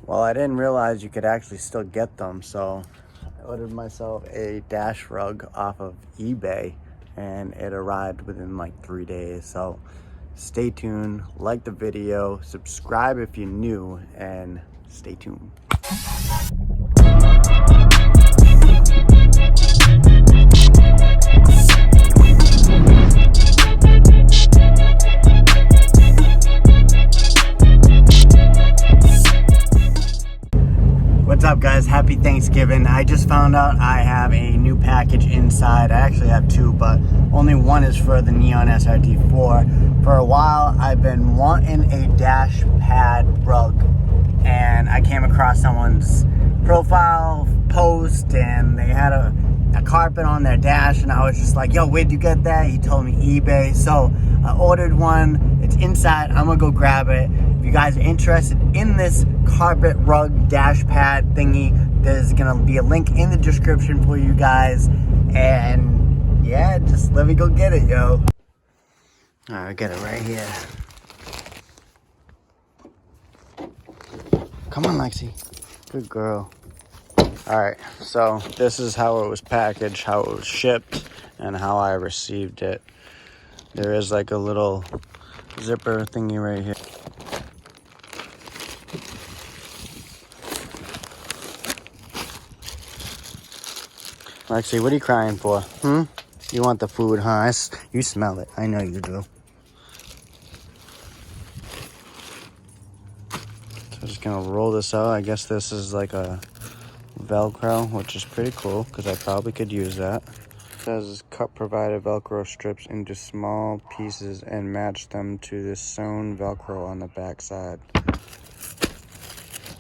Well, I didn't realize you could actually still get them, so I ordered myself a dash rug off of eBay, and it arrived within like 3 days. So stay tuned, like the video, subscribe if you're new, and stay tuned. What's up, guys? Happy Thanksgiving. I just found out I have a new package inside. I actually have two, but only one is for the Neon SRT4. For a while, I've been wanting a dash pad rug, and I came across someone's profile post, and they had a carpet on their dash, and I was just like, yo, where'd you get that? He told me eBay. So I ordered one. It's inside. I'm gonna go grab it. If you guys are interested in this carpet rug dash pad thingy, there's gonna be a link in the description for you guys. And yeah, just let me go get it, yo. All right, I got it right here. Come on, Lexi. Good girl. All right, so this is how it was packaged, how it was shipped, and how I received it. There is like a little zipper thingy right here. Lexi, what are you crying for? You want the food, huh? You smell it. I know you do. So I'm just gonna roll this out. I guess this is like a Velcro, which is pretty cool because I probably could use that. It says cut provided Velcro strips into small pieces and match them to the sewn Velcro on the back side.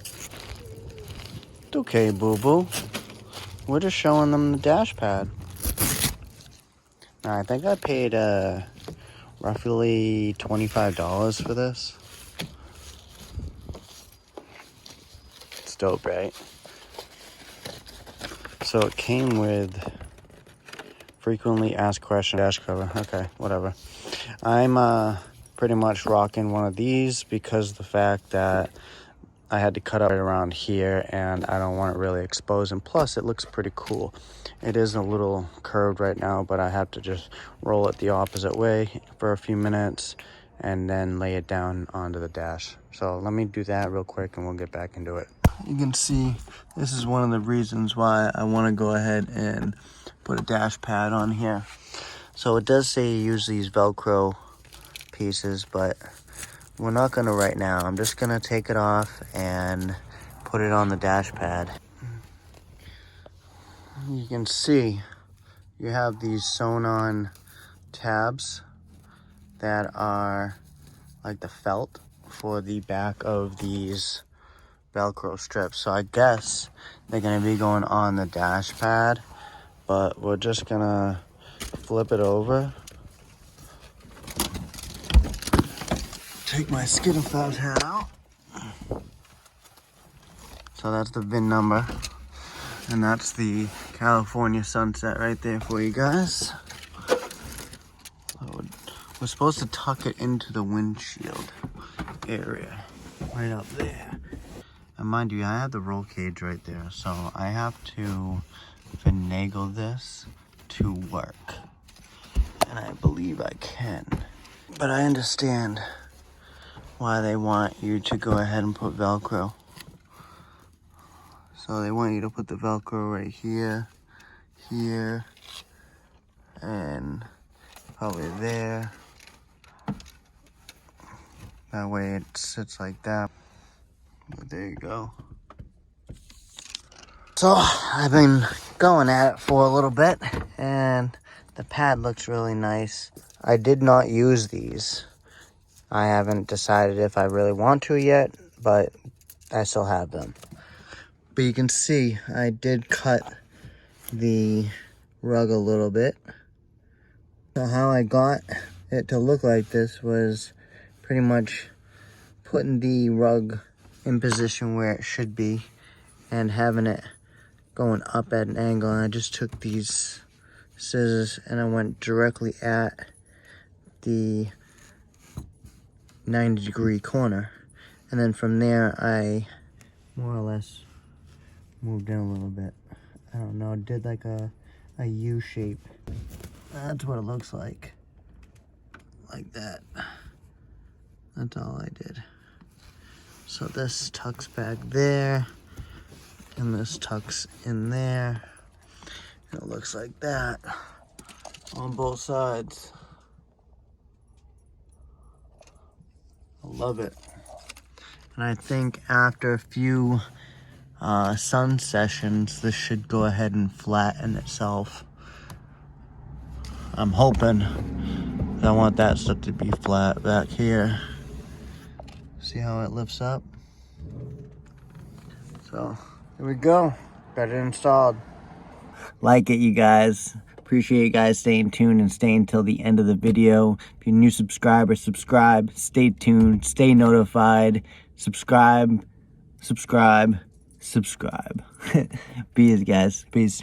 It's okay, boo-boo. We're just showing them the dash pad. Now, I think I paid roughly $25 for this. It's dope, right? So it came with frequently asked questions dash cover. Okay, whatever. I'm pretty much rocking one of these because of the fact that I had to cut up right around here and I don't want it really exposed, and plus it looks pretty cool. It is a little curved right now, but I have to just roll it the opposite way for a few minutes and then lay it down onto the dash. So let me do that real quick and we'll get back into it. You can see this is one of the reasons why I want to go ahead and put a dash pad on here. So it does say you use these Velcro pieces, but we're not gonna right now. I'm just gonna take it off and put it on the dash pad. You can see you have these sewn on tabs that are like the felt for the back of these Velcro strips. So I guess they're gonna be going on the dash pad, but we're just gonna flip it over. Take my Skittle Fabs hat out. So that's the VIN number. And that's the California sunset right there for you guys. We're supposed to tuck it into the windshield area. Right up there. And mind you, I have the roll cage right there. So I have to finagle this to work. And I believe I can. But I understand why they want you to go ahead and put Velcro. So they want you to put the Velcro right here, here, and probably there. That way it sits like that. But there you go. So I've been going at it for a little bit, and the pad looks really nice. I did not use these. I haven't decided if I really want to yet, but I still have them. But you can see I did cut the rug a little bit. So how I got it to look like this was pretty much putting the rug in position where it should be and having it going up at an angle. And I just took these scissors and I went directly at the 90-degree corner, and then from there I more or less moved in a little bit. I don't know, did like a U shape. That's what it looks like that. That's all I did. So this tucks back there, and this tucks in there. It looks like that on both sides. I love it. And I think after a few sun sessions, this should go ahead and flatten itself. I'm hoping. I want that stuff to be flat back here. See how it lifts up? So, here we go. Got it installed. Like it, you guys. Appreciate you guys staying tuned and staying till the end of the video. If you're a new subscriber, subscribe. Stay tuned. Stay notified. Subscribe. Subscribe. Subscribe. Peace, guys. Peace.